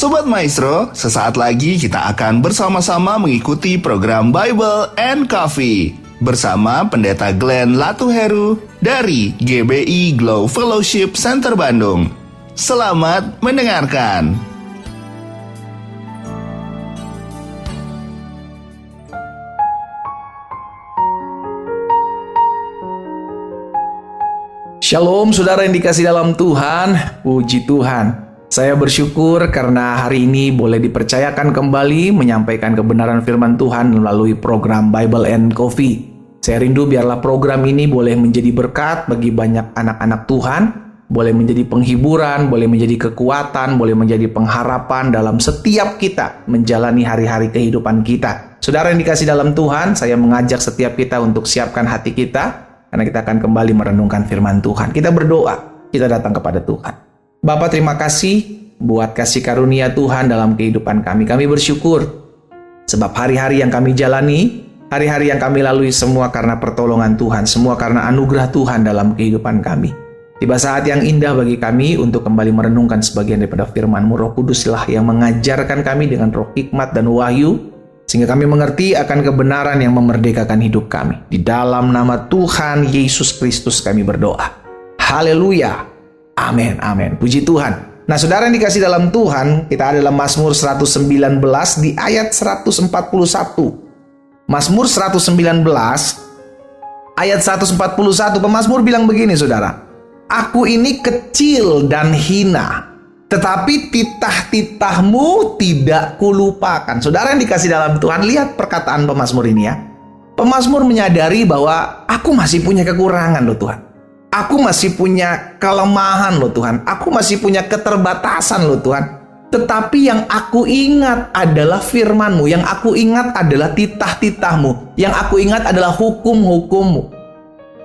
Sobat Maestro, sesaat lagi kita akan bersama-sama mengikuti program Bible and Coffee bersama Pendeta Glenn Latuheru dari GBI Glow Fellowship Center Bandung. Selamat mendengarkan. Shalom saudara yang dikasih dalam Tuhan, puji Tuhan. Saya bersyukur karena hari ini boleh dipercayakan kembali menyampaikan kebenaran firman Tuhan melalui program Bible and Coffee. Saya rindu biarlah program ini boleh menjadi berkat bagi banyak anak-anak Tuhan, boleh menjadi penghiburan, boleh menjadi kekuatan, boleh menjadi pengharapan dalam setiap kita menjalani hari-hari kehidupan kita. Saudara yang dikasih dalam Tuhan, saya mengajak setiap kita untuk siapkan hati kita, karena kita akan kembali merenungkan firman Tuhan. Kita berdoa, kita datang kepada Tuhan. Bapa, terima kasih buat kasih karunia Tuhan dalam kehidupan kami. Kami bersyukur sebab hari-hari yang kami jalani, hari-hari yang kami lalui semua karena pertolongan Tuhan, semua karena anugerah Tuhan dalam kehidupan kami. Tiba saat yang indah bagi kami untuk kembali merenungkan sebagian daripada firman-Mu. Roh Kuduslah yang mengajarkan kami dengan roh hikmat dan wahyu, sehingga kami mengerti akan kebenaran yang memerdekakan hidup kami. Di dalam nama Tuhan Yesus Kristus kami berdoa. Haleluya. Amin, amin. Puji Tuhan. Nah, saudara yang dikasih dalam Tuhan, kita ada dalam Mazmur 119 di ayat 141. Mazmur 119 ayat 141. Pemazmur bilang begini, saudara. Aku ini kecil dan hina, tetapi titah-titahmu tidak kulupakan. Saudara yang dikasih dalam Tuhan, lihat perkataan pemazmur ini ya. Pemazmur menyadari bahwa aku masih punya kekurangan loh Tuhan. Aku masih punya kelemahan loh Tuhan. Aku masih punya keterbatasan loh Tuhan. Tetapi yang aku ingat adalah firman-Mu. Yang aku ingat adalah titah-titah-Mu. Yang aku ingat adalah hukum-hukum-Mu.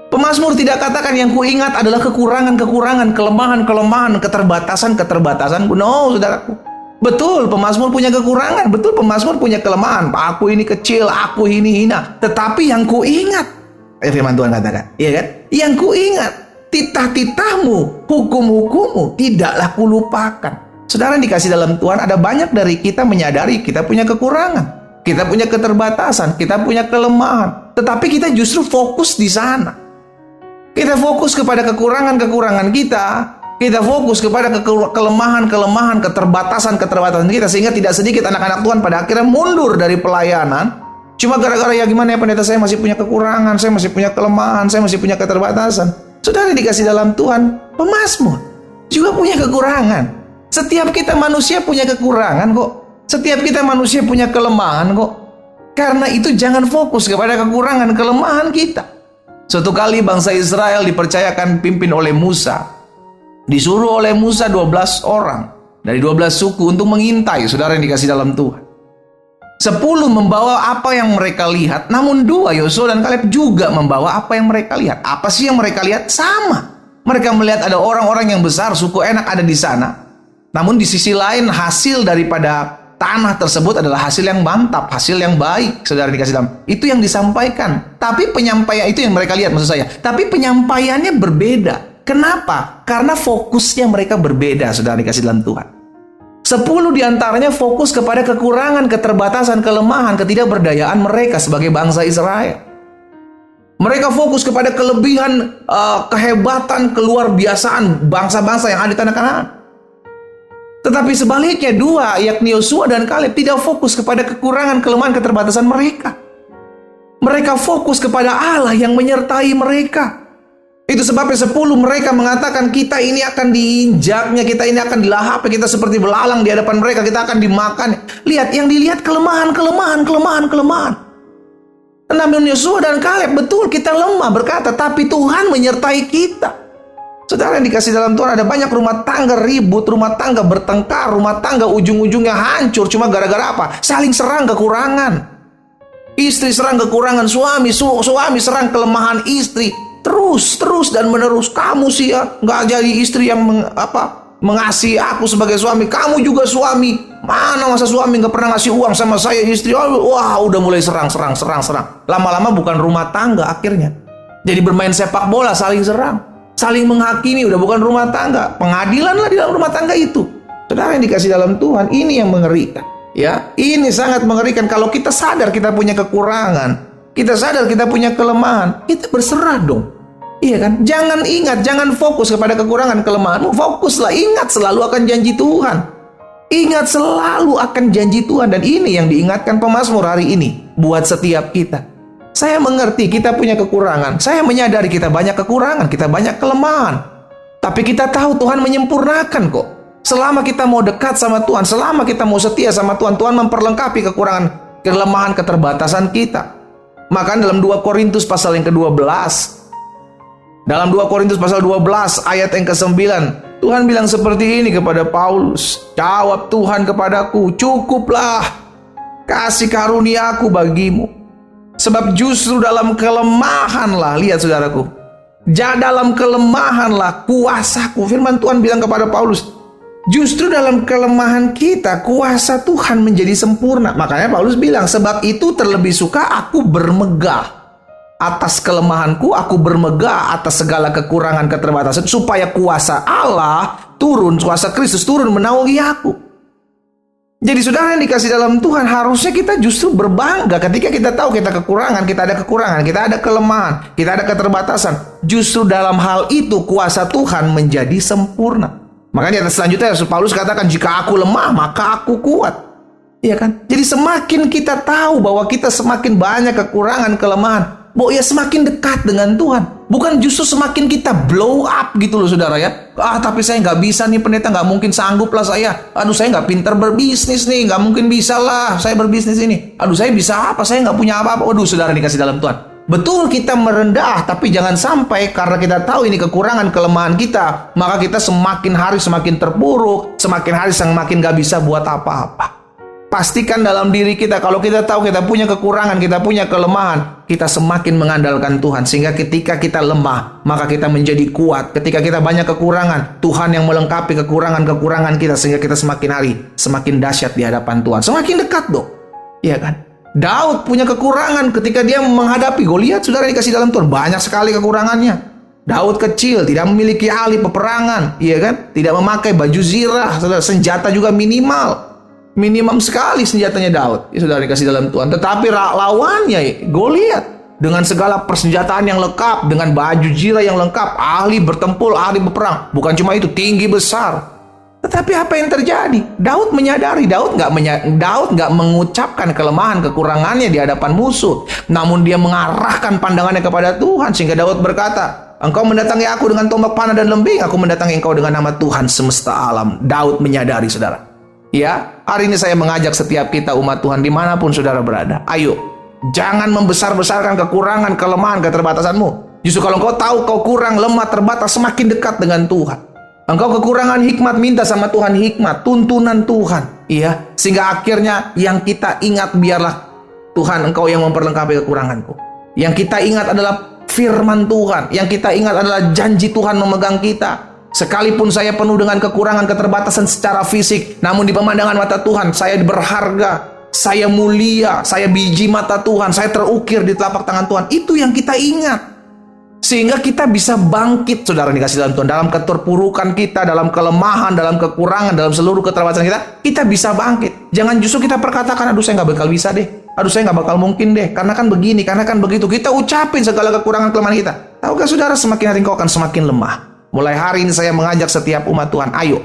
Pemazmur tidak katakan yang ku ingat adalah kekurangan-kekurangan, kelemahan-kelemahan, keterbatasan-keterbatasan. No, saudaraku. Betul, pemazmur punya kekurangan. Betul, pemazmur punya kelemahan. Aku ini kecil, aku ini hina. Tetapi yang ku ingat, firman Tuhan katakan, iya kan? Yang ku ingat, titah-titahmu, hukum-hukummu, tidaklah kulupakan. Saudara yang dikasih dalam Tuhan, ada banyak dari kita menyadari kita punya kekurangan. Kita punya keterbatasan, kita punya kelemahan. Tetapi kita justru fokus di sana. Kita fokus kepada kekurangan-kekurangan kita. Kita fokus kepada kelemahan-kelemahan, keterbatasan-keterbatasan kita. Sehingga tidak sedikit anak-anak Tuhan pada akhirnya mundur dari pelayanan. Cuma gara-gara ya gimana ya pendeta, saya masih punya kekurangan, saya masih punya kelemahan, saya masih punya keterbatasan. Saudara dikasih dalam Tuhan, pemazmur juga punya kekurangan. Setiap kita manusia punya kekurangan kok. Setiap kita manusia punya kelemahan kok. Karena itu jangan fokus kepada kekurangan kelemahan kita. Suatu kali bangsa Israel dipercayakan pimpin oleh Musa. Disuruh oleh Musa 12 orang dari 12 suku untuk mengintai, saudara yang dikasih dalam Tuhan. 10 membawa apa yang mereka lihat, namun 2 Yosua dan Kaleb juga membawa apa yang mereka lihat. Apa sih yang mereka lihat? Sama. Mereka melihat ada orang-orang yang besar, suku Enak ada di sana. Namun di sisi lain hasil daripada tanah tersebut adalah hasil yang mantap, hasil yang baik, saudara dikasih dalam. Itu yang disampaikan. Tapi penyampaian itu yang mereka lihat, maksud saya. Tapi penyampaiannya berbeda. Kenapa? Karena fokusnya mereka berbeda, saudara dikasih dalam Tuhan. 10 diantaranya fokus kepada kekurangan, keterbatasan, kelemahan, ketidakberdayaan mereka sebagai bangsa Israel. Mereka fokus kepada kelebihan, kehebatan, keluar biasaan bangsa-bangsa yang ada di tanah Kanaan. Tetapi sebaliknya 2, yakni Yosua dan Kaleb, tidak fokus kepada kekurangan, kelemahan, keterbatasan mereka. Mereka fokus kepada Allah yang menyertai mereka. Itu sebabnya 10 mereka mengatakan kita ini akan diinjaknya, kita ini akan dilahapnya, kita seperti belalang di hadapan mereka, kita akan dimakan. Lihat, yang dilihat kelemahan. Namun Yosua dan Kaleb, betul kita lemah berkata, tapi Tuhan menyertai kita. Saudara yang dikasih dalam Tuhan, ada banyak rumah tangga ribut, rumah tangga bertengkar, rumah tangga ujung-ujungnya hancur. Cuma gara-gara apa? Saling serang kekurangan. Istri serang kekurangan suami, suami serang kelemahan istri. Terus dan menerus. Kamu sih ya nggak jadi istri yang mengasihi aku sebagai suami. Kamu juga suami. Mana masa suami nggak pernah ngasih uang sama saya istri. Wah, udah mulai serang. Lama-lama bukan rumah tangga akhirnya. Jadi bermain sepak bola, saling serang, saling menghakimi. Udah bukan rumah tangga. Pengadilan lah di dalam rumah tangga itu. Saudara yang dikasih dalam Tuhan, ini yang mengerikan. Ya, ini sangat mengerikan. Kalau kita sadar kita punya kekurangan, kita sadar kita punya kelemahan, kita berserah dong. Iya kan? Jangan fokus kepada kekurangan kelemahanmu. Fokuslah, ingat selalu akan janji Tuhan. Ingat selalu akan janji Tuhan. Dan ini yang diingatkan pemazmur hari ini buat setiap kita. Saya mengerti kita punya kekurangan. Saya menyadari kita banyak kekurangan, kita banyak kelemahan. Tapi kita tahu Tuhan menyempurnakan kok. Selama kita mau dekat sama Tuhan, selama kita mau setia sama Tuhan, Tuhan memperlengkapi kekurangan, kelemahan, keterbatasan kita. Maka dalam 2 Korintus pasal yang ke-12, dalam 2 Korintus pasal 12 ayat yang ke-9, Tuhan bilang seperti ini kepada Paulus, "Jawab Tuhan kepadaku, cukuplah kasih karunia-Ku bagimu. Sebab justru dalam kelemahanlah," lihat saudaraku, dalam kelemahanlah kuasa-Ku. Firman Tuhan bilang kepada Paulus, justru dalam kelemahan kita, kuasa Tuhan menjadi sempurna. Makanya Paulus bilang, sebab itu terlebih suka aku bermegah atas kelemahanku, aku bermegah atas segala kekurangan keterbatasan, supaya kuasa Allah turun, kuasa Kristus turun menaungi aku. Jadi saudara yang dikasih dalam Tuhan, harusnya kita justru berbangga ketika kita tahu kita kekurangan, kita ada kelemahan, kita ada keterbatasan. Justru dalam hal itu kuasa Tuhan menjadi sempurna. Makanya selanjutnya Paulus katakan, jika aku lemah maka aku kuat. Iya kan? Jadi semakin kita tahu bahwa kita semakin banyak kekurangan, kelemahan, ya semakin dekat dengan Tuhan. Bukan justru semakin kita blow up gitu loh saudara ya. Tapi saya nggak bisa nih pendeta, nggak mungkin sanggup lah saya. Saya nggak pintar berbisnis nih, nggak mungkin bisa lah saya berbisnis ini. Saya bisa apa? Saya nggak punya apa-apa. Waduh saudara dikasih dalam Tuhan. Betul kita merendah, tapi jangan sampai karena kita tahu ini kekurangan, kelemahan kita, maka kita semakin hari semakin terpuruk, semakin hari semakin gak bisa buat apa-apa. Pastikan dalam diri kita, kalau kita tahu kita punya kekurangan, kita punya kelemahan, kita semakin mengandalkan Tuhan. Sehingga ketika kita lemah, maka kita menjadi kuat. Ketika kita banyak kekurangan, Tuhan yang melengkapi kekurangan-kekurangan kita, sehingga kita semakin hari semakin dahsyat di hadapan Tuhan. Semakin dekat dong. Iya kan? Daud punya kekurangan ketika dia menghadapi Goliat. Saudara dikasih dalam Tuhan, banyak sekali kekurangannya. Daud kecil, tidak memiliki ahli peperangan, iya kan? Tidak memakai baju zirah, saudara. Senjata juga minimum sekali senjatanya Daud. Saudara dikasih dalam Tuhan. Tetapi lawannya Goliat dengan segala persenjataan yang lengkap, dengan baju zirah yang lengkap, ahli bertempur, ahli berperang. Bukan cuma itu, tinggi besar. Tetapi apa yang terjadi? Daud menyadari, Daud nggak mengucapkan kelemahan, kekurangannya di hadapan musuh. Namun dia mengarahkan pandangannya kepada Tuhan. Sehingga Daud berkata, engkau mendatangi aku dengan tombak panah dan lembing, aku mendatangi engkau dengan nama Tuhan semesta alam. Daud menyadari saudara. Ya, hari ini saya mengajak setiap kita umat Tuhan dimanapun saudara berada. Ayo, jangan membesar-besarkan kekurangan, kelemahan, keterbatasanmu. Justru kalau engkau tahu kau kurang, lemah, terbatas, semakin dekat dengan Tuhan. Engkau kekurangan hikmat, minta sama Tuhan hikmat, tuntunan Tuhan. Iya, sehingga akhirnya yang kita ingat biarlah Tuhan engkau yang memperlengkapi kekuranganku. Yang kita ingat adalah firman Tuhan. Yang kita ingat adalah janji Tuhan memegang kita. Sekalipun saya penuh dengan kekurangan, keterbatasan secara fisik, namun di pemandangan mata Tuhan, saya berharga, saya mulia, saya biji mata Tuhan, saya terukir di telapak tangan Tuhan. Itu yang kita ingat. Sehingga kita bisa bangkit, saudara dikasih dalam Tuhan. Dalam keterpurukan kita, dalam kelemahan, dalam kekurangan, dalam seluruh keterbatasan kita bisa bangkit. Jangan justru kita perkatakan, aduh saya nggak bakal bisa deh. Aduh saya nggak bakal mungkin deh. Karena kan begini, karena kan begitu. Kita ucapin segala kekurangan kelemahan kita. Tahukah saudara, semakin hari engkau akan semakin lemah. Mulai hari ini saya mengajak setiap umat Tuhan, ayo.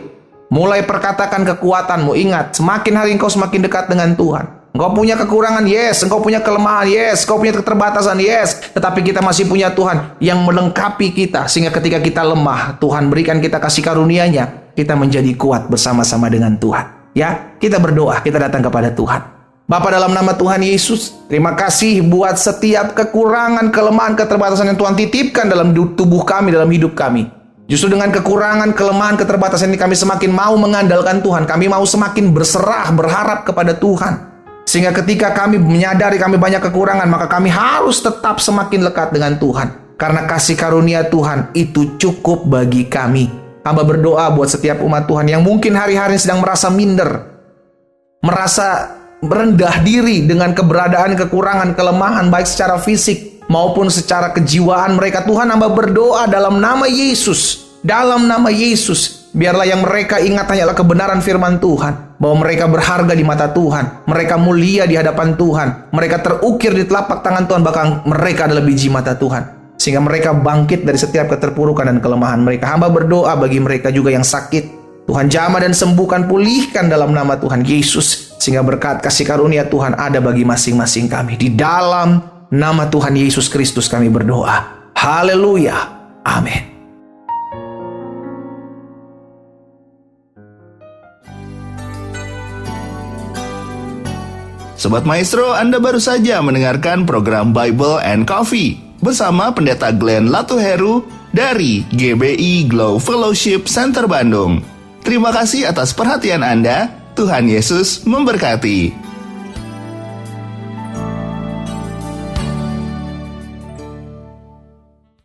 Mulai perkatakan kekuatanmu. Ingat, semakin hari engkau semakin dekat dengan Tuhan. Engkau punya kekurangan, yes. Engkau punya kelemahan, yes. Engkau punya keterbatasan, yes. Tetapi kita masih punya Tuhan yang melengkapi kita. Sehingga ketika kita lemah, Tuhan berikan kita kasih karunia-Nya. Kita menjadi kuat bersama-sama dengan Tuhan. Ya, kita berdoa, kita datang kepada Tuhan. Bapa, dalam nama Tuhan Yesus, terima kasih buat setiap kekurangan, kelemahan, keterbatasan yang Tuhan titipkan dalam tubuh kami, dalam hidup kami. Justru dengan kekurangan, kelemahan, keterbatasan ini kami semakin mau mengandalkan Tuhan. Kami mau semakin berserah, berharap kepada Tuhan. Sehingga ketika kami menyadari kami banyak kekurangan, maka kami harus tetap semakin lekat dengan Tuhan. Karena kasih karunia Tuhan itu cukup bagi kami. Hamba berdoa buat setiap umat Tuhan yang mungkin hari-hari sedang merasa minder, merasa merendah diri dengan keberadaan, kekurangan, kelemahan, baik secara fisik maupun secara kejiwaan mereka. Tuhan, hamba berdoa dalam nama Yesus. Dalam nama Yesus, Biarlah yang mereka ingat hanyalah kebenaran firman Tuhan, bahwa mereka berharga di mata Tuhan, mereka mulia di hadapan Tuhan, mereka terukir di telapak tangan Tuhan, bahkan mereka adalah biji mata Tuhan. Sehingga mereka bangkit dari setiap keterpurukan dan kelemahan mereka. Hamba berdoa bagi mereka juga yang sakit, Tuhan jamah dan sembuhkan, pulihkan dalam nama Tuhan Yesus. Sehingga berkat kasih karunia Tuhan ada bagi masing-masing kami. Di dalam nama Tuhan Yesus Kristus kami berdoa. Haleluya. Amin. Sobat Maestro, Anda baru saja mendengarkan program Bible and Coffee bersama Pendeta Glenn Latuheru dari GBI Glow Fellowship Center Bandung. Terima kasih atas perhatian Anda. Tuhan Yesus memberkati.